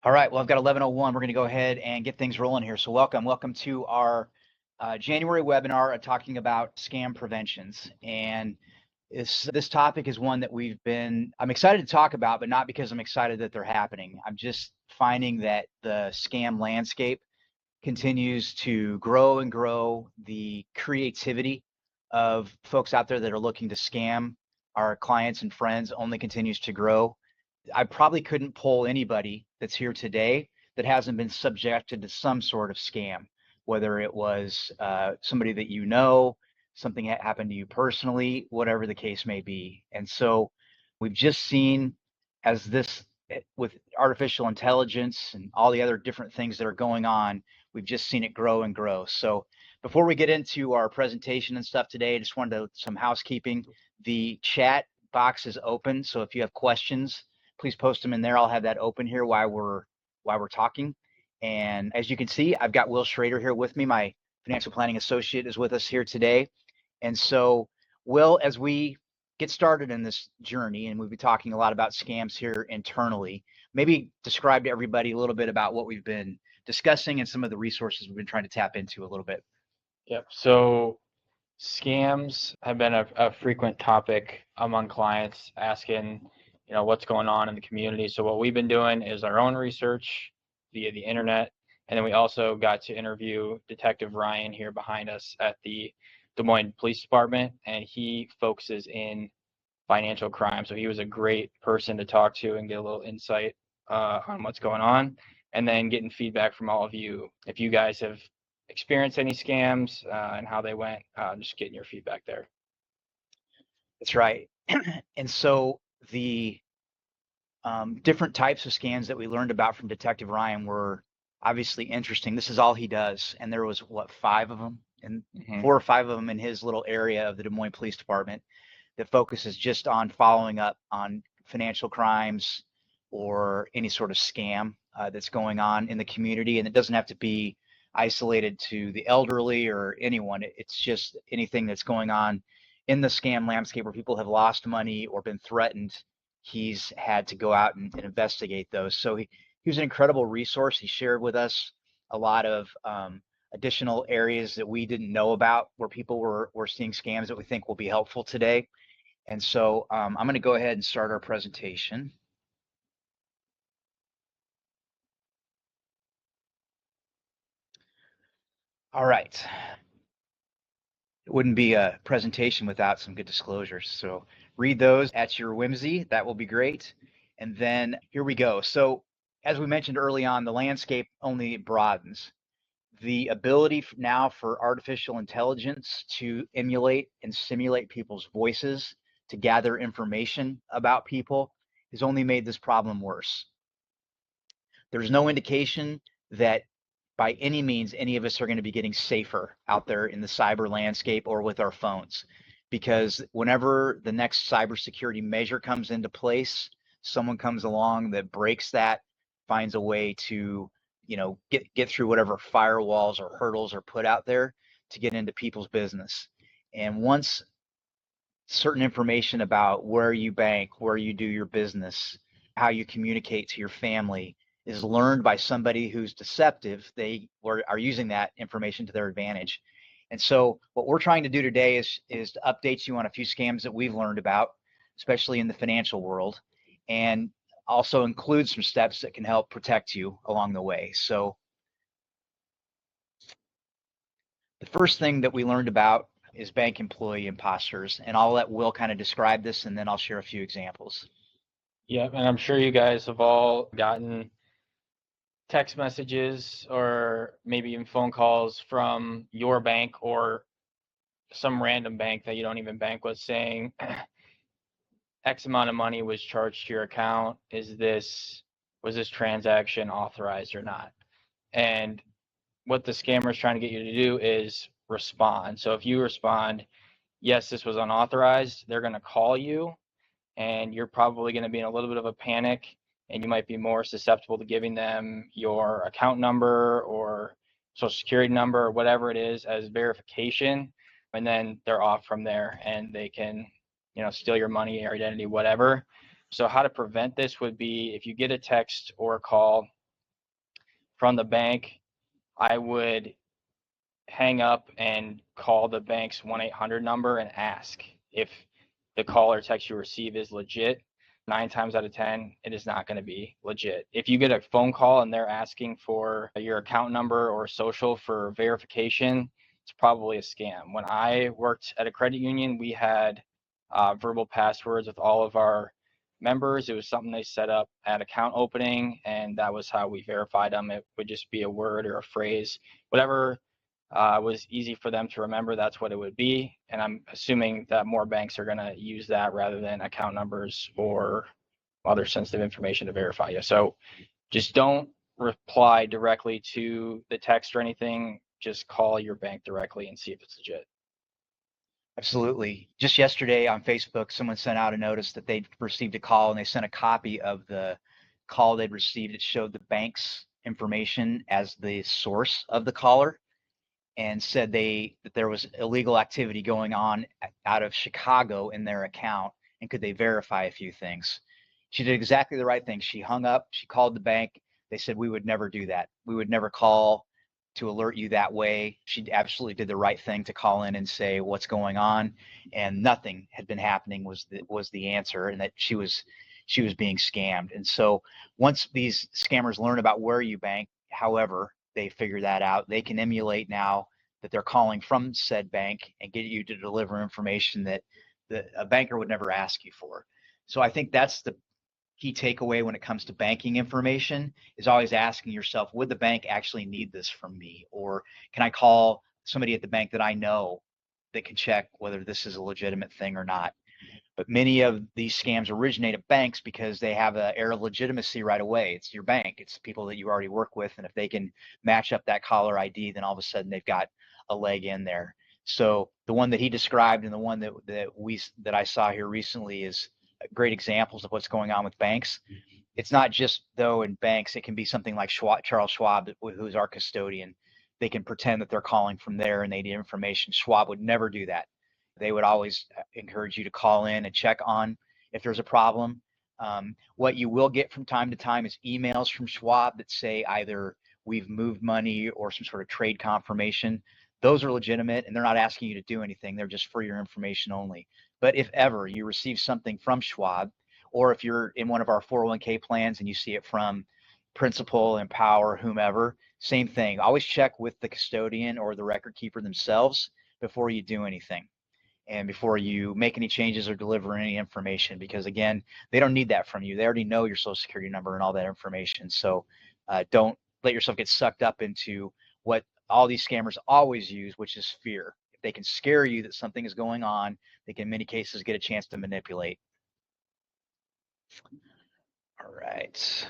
All right, well, I've got 11:01. We're going to go ahead and get things rolling here. So welcome to our January webinar talking about scam preventions. And this topic is one that I'm excited to talk about, but not because I'm excited that they're happening. I'm just finding that the scam landscape continues to grow and grow. The creativity of folks out there that are looking to scam our clients and friends only continues to grow. I probably couldn't pull anybody that's here today that hasn't been subjected to some sort of scam, whether it was somebody that you know, something that happened to you personally, whatever the case may be. And so we've just seen as this with artificial intelligence and all the other different things that are going on, we've just seen it grow and grow. So before we get into our presentation and stuff today, I just wanted some housekeeping. The chat box is open, so if you have questions, please post them in there. I'll have that open here while we're talking. And as you can see, I've got Will Schrader here with me. My financial planning associate is with us here today. And so, Will, as we get started in this journey, and we'll be talking a lot about scams here internally, maybe describe to everybody a little bit about what we've been discussing and some of the resources we've been trying to tap into a little bit. Yep. So scams have been a frequent topic among clients asking, what's going on in the community. So what we've been doing is our own research via the internet. And then we also got to interview Detective Ryan here behind us at the Des Moines Police Department, and he focuses in financial crime. So he was a great person to talk to and get a little insight on what's going on, and then getting feedback from all of you. If you guys have experienced any scams and how they went, just getting your feedback there. That's right. And so the different types of scams that we learned about from Detective Ryan were obviously interesting. This is all he does, and there was what, 5 of them, and 4 or 5 of them in his little area of the Des Moines Police Department that focuses just on following up on financial crimes or any sort of scam that's going on in the community. And it doesn't have to be isolated to the elderly or anyone. It's just anything that's going on in the scam landscape where people have lost money or been threatened. He's had to go out and investigate those. So he was an incredible resource. He shared with us a lot of additional areas that we didn't know about where people were seeing scams that we think will be helpful today. And so I'm going to go ahead and start our presentation. All right. It wouldn't be a presentation without some good disclosures. So read those at your whimsy. That will be great. And then here we go. So as we mentioned early on, the landscape only broadens. The ability now for artificial intelligence to emulate and simulate people's voices to gather information about people has only made this problem worse. There's no indication that by any means any of us are going to be getting safer out there in the cyber landscape or with our phones, because whenever the next cybersecurity measure comes into place, someone comes along that breaks that, finds a way to get through whatever firewalls or hurdles are put out there to get into people's business. And once certain information about where you bank, where you do your business, how you communicate to your family is learned by somebody who's deceptive, they are using that information to their advantage. And so what we're trying to do today is to update you on a few scams that we've learned about, especially in the financial world, and also include some steps that can help protect you along the way. So the first thing that we learned about is bank employee imposters, and I'll let Will kind of describe this, and then I'll share a few examples. Yeah, and I'm sure you guys have all gotten text messages or maybe even phone calls from your bank or some random bank that you don't even bank with saying X amount of money was charged to your account. Was this transaction authorized or not? And what the scammer is trying to get you to do is respond. So if you respond, yes, this was unauthorized, they're going to call you, and you're probably going to be in a little bit of a panic, and you might be more susceptible to giving them your account number or social security number or whatever it is as verification, and then they're off from there, and they can steal your money, your identity, whatever. So how to prevent this would be, if you get a text or a call from the bank, I would hang up and call the bank's 1-800 number and ask if the call or text you receive is legit. 9 times out of 10, it is not going to be legit. If you get a phone call and they're asking for your account number or social for verification, it's probably a scam. When I worked at a credit union, we had verbal passwords with all of our members. It was something they set up at account opening, and that was how we verified them. It would just be a word or a phrase, whatever was easy for them to remember. That's what it would be. And I'm assuming that more banks are going to use that rather than account numbers or other sensitive information to verify you. So just don't reply directly to the text or anything. Just call your bank directly and see if it's legit. Absolutely. Just yesterday on Facebook, someone sent out a notice that they'd received a call, and they sent a copy of the call they'd received. It showed the bank's information as the source of the caller, and said that there was illegal activity going on out of Chicago in their account, and could they verify a few things. She did exactly the right thing. She hung up, she called the bank. They said, we would never do that. We would never call to alert you that way. She absolutely did the right thing to call in and say what's going on, and nothing had been happening was the answer, and that she was being scammed. And so once these scammers learn about where you bank, however they figure that out, they can emulate now that they're calling from said bank and get you to deliver information that a banker would never ask you for. So I think that's the key takeaway when it comes to banking information, is always asking yourself, would the bank actually need this from me? Or can I call somebody at the bank that I know that can check whether this is a legitimate thing or not? But many of these scams originate at banks because they have an air of legitimacy right away. It's your bank. It's people that you already work with. And if they can match up that caller ID, then all of a sudden they've got a leg in there. So the one that he described and the one that I saw here recently is great examples of what's going on with banks. It's not just, though, in banks. It can be something like Charles Schwab, who's our custodian. They can pretend that they're calling from there and they need information. Schwab would never do that. They would always encourage you to call in and check on if there's a problem. What you will get from time to time is emails from Schwab that say either we've moved money or some sort of trade confirmation. Those are legitimate, and they're not asking you to do anything. They're just for your information only. But if ever you receive something from Schwab, or if you're in one of our 401k plans and you see it from Principal, Empower, whomever, same thing. Always check with the custodian or the record keeper themselves before you do anything, and before you make any changes or deliver any information, because again, they don't need that from you. They already know your social security number and all that information. So don't let yourself get sucked up into what all these scammers always use, which is fear. If they can scare you that something is going on, they can in many cases get a chance to manipulate. All right.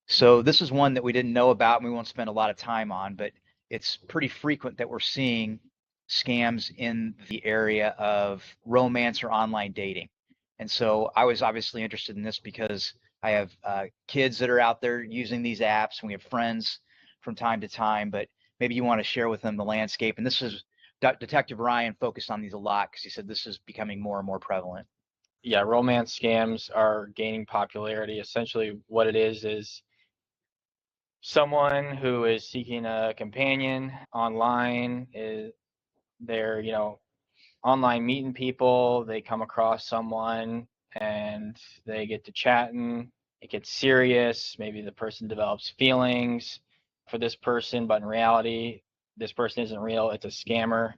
So this is one that we didn't know about and we won't spend a lot of time on, but it's pretty frequent that we're seeing scams in the area of romance or online dating. And so I was obviously interested in this because I have kids that are out there using these apps, and we have friends from time to time, but maybe you want to share with them the landscape. And this is Detective Ryan focused on these a lot because he said this is becoming more and more prevalent. Yeah, romance scams are gaining popularity. Essentially what it is someone who is seeking a companion online. They're online meeting people, they come across someone and they get to chatting, it gets serious, maybe the person develops feelings for this person, but in reality this person isn't real, it's a scammer.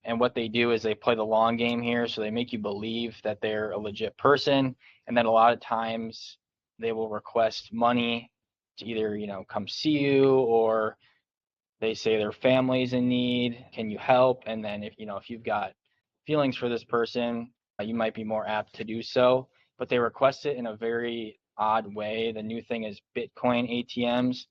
And what they do is they play the long game here, so they make you believe that they're a legit person, and then a lot of times they will request money to either come see you, or they say their family's in need, can you help? And then if you've got feelings for this person, you might be more apt to do so. But they request it in a very odd way. The new thing is Bitcoin ATMs.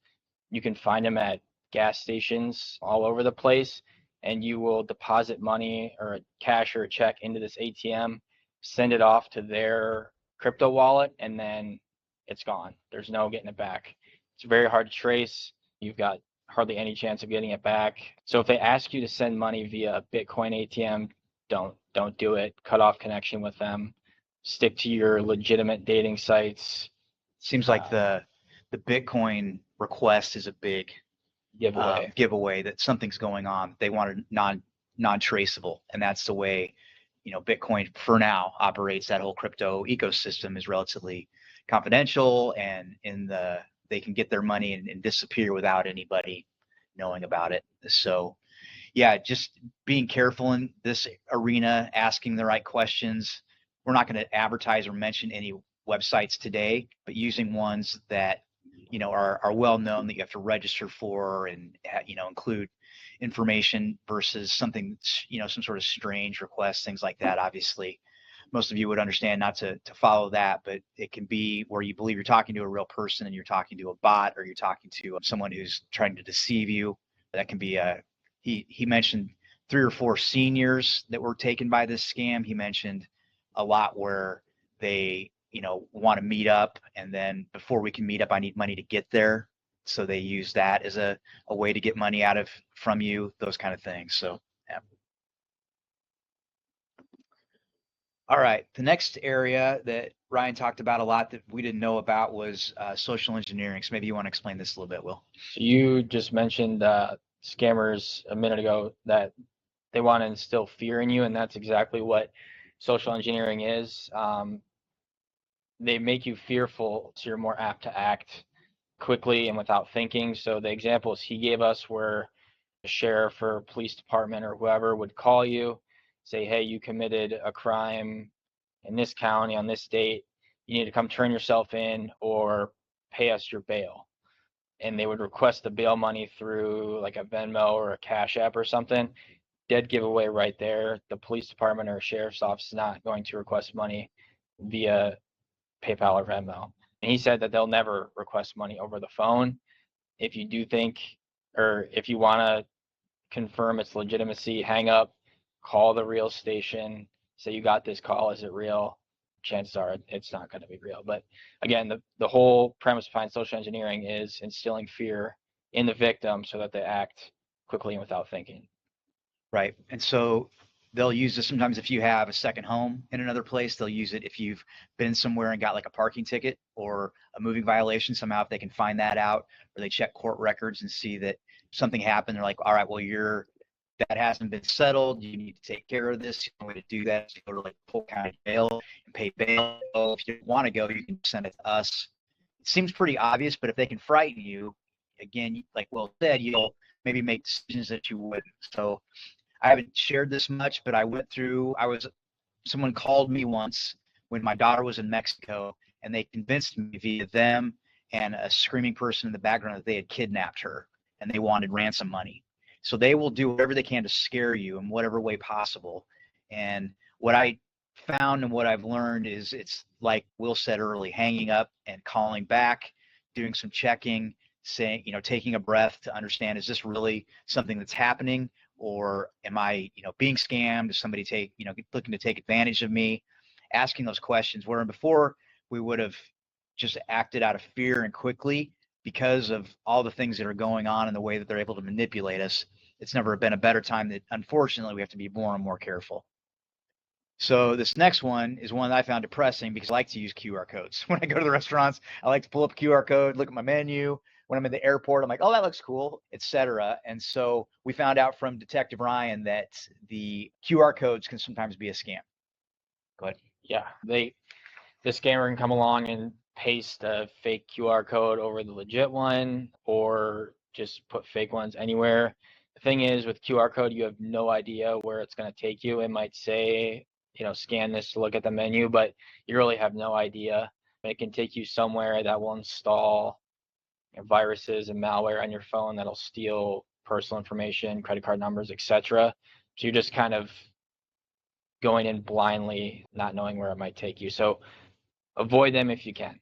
You can find them at gas stations all over the place, and you will deposit money or a cash or a check into this ATM, send it off to their crypto wallet, and then it's gone. There's no getting it back. It's very hard to trace. You've got hardly any chance of getting it back. So if they ask you to send money via Bitcoin ATM, don't do it. Cut off connection with them. Stick to your legitimate dating sites. Seems like the Bitcoin request is a big giveaway that something's going on. They want it non-traceable, and that's the way, Bitcoin for now operates. That whole crypto ecosystem is relatively confidential, and they can get their money and disappear without anybody knowing about it. So yeah, just being careful in this arena, asking the right questions. We're not going to advertise or mention any websites today, but using ones that are well known, that you have to register for, and include information, versus something, some sort of strange request, things like that. Obviously, most of you would understand not to follow that, but it can be where you believe you're talking to a real person and you're talking to a bot, or you're talking to someone who's trying to deceive you. That can be he mentioned 3 or 4 seniors that were taken by this scam. He mentioned a lot where they want to meet up, and then before we can meet up, I need money to get there. So they use that as a way to get money from you, those kind of things. So yeah. All right, the next area that Ryan talked about a lot that we didn't know about was social engineering. So maybe you want to explain this a little bit, Will. So you just mentioned scammers a minute ago, that they want to instill fear in you, and that's exactly what social engineering is. They make you fearful, so you're more apt to act quickly and without thinking. So the examples he gave us were a sheriff or police department or whoever would call you, say, hey, you committed a crime in this county on this date. You need to come turn yourself in or pay us your bail. And they would request the bail money through like a Venmo or a Cash App or something. Dead giveaway right there. The police department or sheriff's office is not going to request money via PayPal or Venmo. And he said that they'll never request money over the phone. If you do think, or if you want to confirm its legitimacy, hang up, call the real station, say you got this call, is it real? Chances are it's not going to be real. But again, the whole premise behind social engineering is instilling fear in the victim so that they act quickly and without thinking. Right. And so they'll use this sometimes if you have a second home in another place. They'll use it if you've been somewhere and got like a parking ticket or a moving violation. Somehow if they can find that out, or they check court records and see that something happened, they're like, all right, well, that hasn't been settled. You need to take care of this. The only way to do that is to go to like Polk County Bail and pay bail. If you don't want to go, you can send it to us. It seems pretty obvious, but if they can frighten you, again, like Will said, you'll maybe make decisions that you wouldn't. So I haven't shared this much, but someone called me once when my daughter was in Mexico, and they convinced me via them and a screaming person in the background that they had kidnapped her and they wanted ransom money. So they will do whatever they can to scare you in whatever way possible. And what I found and what I've learned is, it's like Will said early, hanging up and calling back, doing some checking, saying, taking a breath to understand, is this really something that's happening? Or am I, being scammed? Is somebody looking to take advantage of me? Asking those questions, where before we would have just acted out of fear and quickly because of all the things that are going on and the way that they're able to manipulate us. It's never been a better time that, unfortunately, we have to be more and more careful. So this next one is one that I found depressing, because I like to use QR codes. When I go to the restaurants, I like to pull up a QR code, look at my menu. When I'm in the airport, I'm like, oh, that looks cool, etc. And so we found out from Detective Ryan that the QR codes can sometimes be a scam. Go ahead. Yeah, the scammer can come along and paste a fake QR code over the legit one, or just put fake ones anywhere. The thing is, with QR code, you have no idea where it's going to take you. It might say, scan this to look at the menu, but you really have no idea. It can take you somewhere that will install viruses and malware on your phone that'll steal personal information, credit card numbers, etc. So you're just kind of going in blindly, not knowing where it might take you. So avoid them if you can.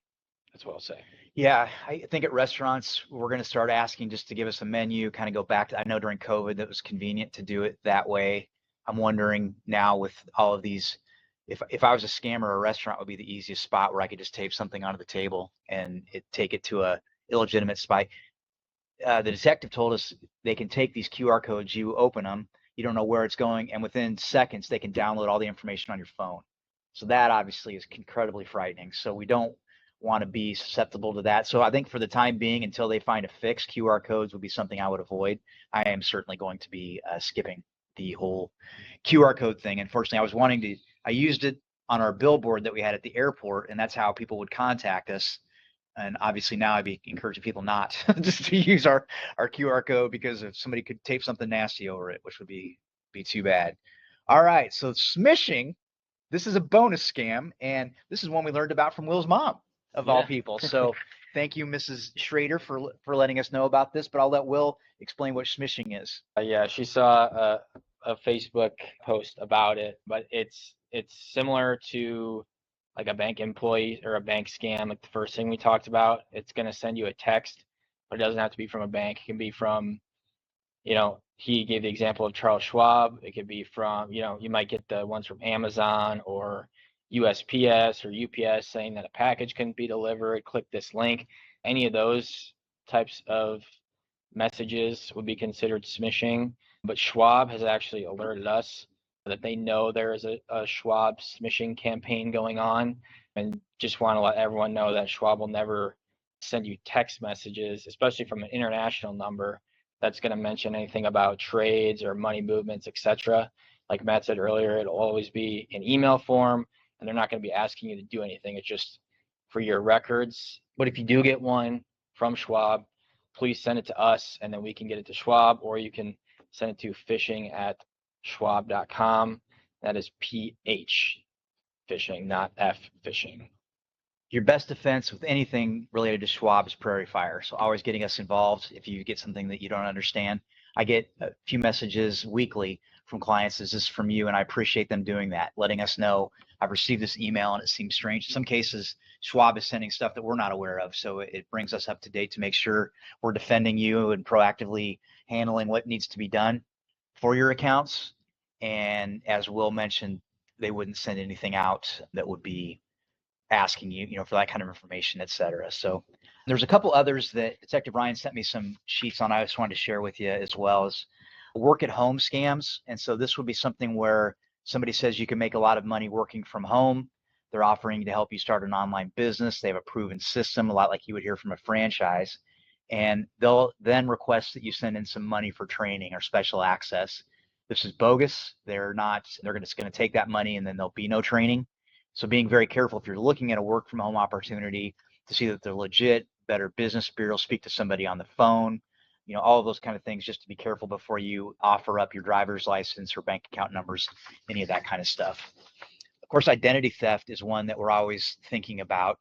That's what I'll say. Yeah, I think at restaurants, we're going to start asking just to give us a menu, kind of go back to, I know during COVID that was convenient to do it that way. I'm wondering now with all of these, if I was a scammer, a restaurant would be the easiest spot where I could just tape something onto the table and take it to a illegitimate spot. The detective told us they can take these QR codes, you open them, you don't know where it's going, and within seconds they can download all the information on your phone. So that obviously is incredibly frightening. So we don't want to be susceptible to that. So I think for the time being, until they find a fix, QR codes would be something I would avoid. I am certainly going to be skipping the whole QR code thing. Unfortunately, I used it on our billboard that we had at the airport, and that's how people would contact us. And obviously now I'd be encouraging people not just to use our QR code, because if somebody could tape something nasty over it, which would be too bad. All right, so smishing, this is a bonus scam, and this is one we learned about from Will's mom, of all people. So thank you, Mrs. Schrader, for letting us know about this, but I'll let Will explain what smishing is. Yeah, she saw a Facebook post about it, but it's similar to like a bank employee or a bank scam, like the first thing we talked about. It's going to send you a text, but it doesn't have to be from a bank. It can be from, he gave the example of Charles Schwab. It could be from, you might get the ones from Amazon or USPS or UPS saying that a package couldn't be delivered. Click this link. Any of those types of messages would be considered smishing. But Schwab has actually alerted us that they know there is a Schwab smishing campaign going on, and just want to let everyone know that Schwab will never send you text messages, especially from an international number, that's going to mention anything about trades or money movements, etc. Like Matt said earlier, it'll always be in email form, and they're not going to be asking you to do anything. It's just for your records. But if you do get one from Schwab, please send it to us, and then we can get it to Schwab, or you can send it to phishing@schwab.com. That is PH phishing, not F phishing. Your best defense with anything related to Schwab is prairie fire. So always getting us involved if you get something that you don't understand. I get a few messages weekly from clients. Is this from you? And I appreciate them doing that, letting us know I've received this email and it seems strange. In some cases, Schwab is sending stuff that we're not aware of. So it brings us up to date to make sure we're defending you and proactively handling what needs to be done for your accounts. And as Will mentioned, they wouldn't send anything out that would be asking you, for that kind of information, et cetera. So there's a couple others that Detective Ryan sent me some sheets on. I just wanted to share with you, as well as work at home scams. And so this would be something where somebody says you can make a lot of money working from home. They're offering to help you start an online business. They have a proven system, a lot like you would hear from a franchise. And they'll then request that you send in some money for training or special access. This is bogus. They're just going to take that money, and then there'll be no training. So being very careful if you're looking at a work from home opportunity to see that they're legit, Better Business Bureau, speak to somebody on the phone, all of those kind of things, just to be careful before you offer up your driver's license or bank account numbers, any of that kind of stuff. Of course, identity theft is one that we're always thinking about.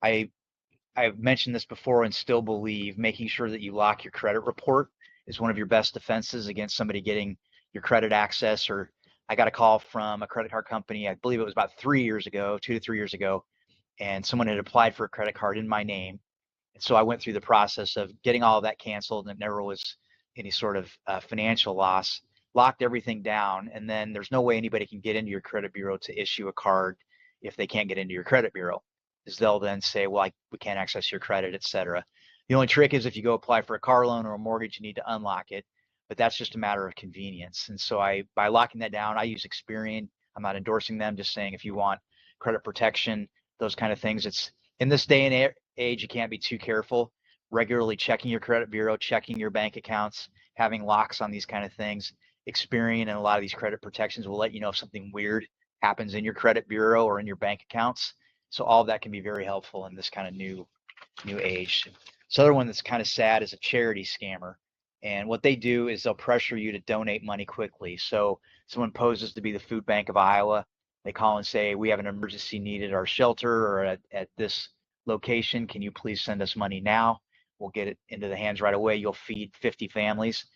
I've mentioned this before and still believe making sure that you lock your credit report is one of your best defenses against somebody getting your credit access. Or I got a call from a credit card company, I believe it was about 2 to 3 years ago, and someone had applied for a credit card in my name. And so I went through the process of getting all of that canceled, and it never was any sort of financial loss, locked everything down, and then there's no way anybody can get into your credit bureau to issue a card if they can't get into your credit bureau, because they'll then say, well, we can't access your credit, etc. The only trick is if you go apply for a car loan or a mortgage, you need to unlock it. But that's just a matter of convenience. And so by locking that down, I use Experian. I'm not endorsing them, just saying if you want credit protection, those kind of things. It's in this day and age, you can't be too careful. Regularly checking your credit bureau, checking your bank accounts, having locks on these kind of things. Experian and a lot of these credit protections will let you know if something weird happens in your credit bureau or in your bank accounts. So all of that can be very helpful in this kind of new age. This other one that's kind of sad is a charity scammer. And what they do is they'll pressure you to donate money quickly. So someone poses to be the Food Bank of Iowa. They call and say, we have an emergency need at our shelter or at this location. Can you please send us money now? We'll get it into the hands right away. You'll feed 50 families.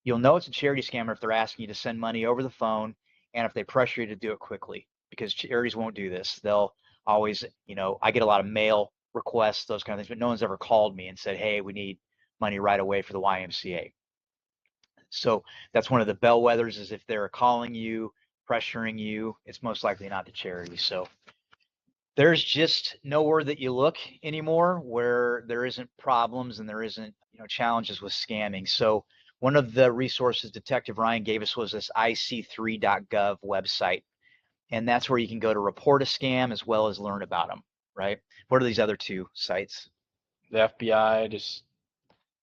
You'll know it's a charity scammer if they're asking you to send money over the phone and if they pressure you to do it quickly, because charities won't do this. They'll always, I get a lot of mail requests, those kind of things, but no one's ever called me and said, hey, we need money right away for the YMCA. So that's one of the bellwethers, is if they're calling you, pressuring you, it's most likely not the charity. So there's just nowhere that you look anymore where there isn't problems and there isn't, challenges with scamming. So one of the resources Detective Ryan gave us was this ic3.gov website. And that's where you can go to report a scam as well as learn about them, right? What are these other two sites? The FBI just,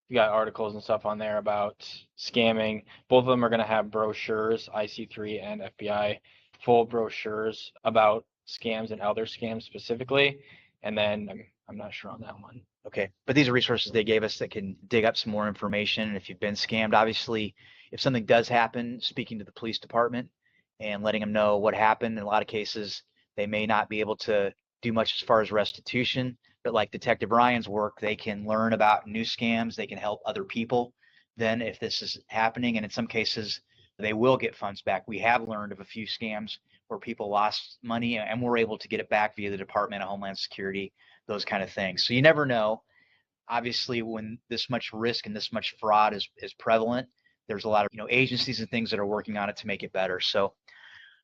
you got articles and stuff on there about scamming. Both of them are going to have brochures, IC3 and FBI, full brochures about scams and other scams specifically. And then I'm not sure on that one. Okay, but these are resources they gave us that can dig up some more information. And if you've been scammed, obviously, if something does happen, speaking to the police department and letting them know what happened. In a lot of cases, they may not be able to do much as far as restitution, but like Detective Ryan's work, they can learn about new scams. They can help other people then if this is happening. And in some cases, they will get funds back. We have learned of a few scams where people lost money and we're able to get it back via the Department of Homeland Security, those kind of things. So you never know. Obviously, when this much risk and this much fraud is prevalent, there's a lot of agencies and things that are working on it to make it better. So,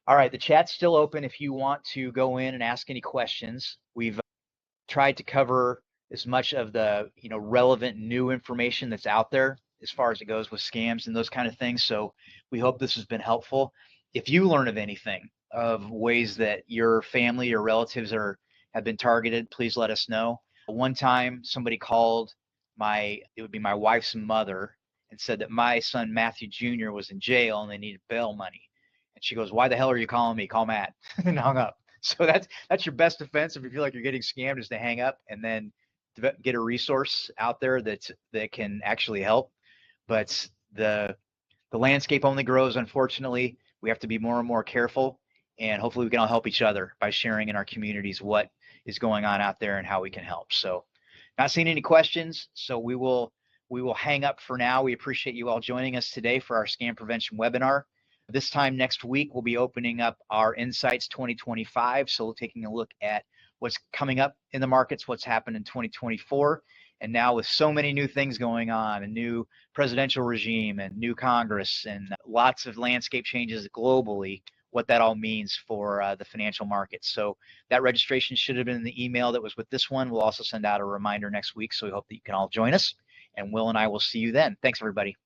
all right, the chat's still open if you want to go in and ask any questions. We've tried to cover as much of the relevant new information that's out there as far as it goes with scams and those kind of things. So we hope this has been helpful. If you learn of anything, of ways that your family or relatives have been targeted, please let us know. One time somebody called it would be my wife's mother, and said that my son Matthew Jr. was in jail and they needed bail money. And she goes, "Why the hell are you calling me? Call Matt." And hung up. So that's your best defense if you feel like you're getting scammed, is to hang up and then get a resource out there that can actually help. But the landscape only grows, unfortunately. We have to be more and more careful, and hopefully we can all help each other by sharing in our communities what is going on out there and how we can help. So, not seeing any questions, so we will hang up for now. We appreciate you all joining us today for our scam prevention webinar. This time next week, we'll be opening up our Insights 2025. So taking a look at what's coming up in the markets, what's happened in 2024. And now with so many new things going on, a new presidential regime and new Congress and lots of landscape changes globally, what that all means for the financial markets. So that registration should have been in the email that was with this one. We'll also send out a reminder next week. So we hope that you can all join us. And Will and I will see you then. Thanks, everybody.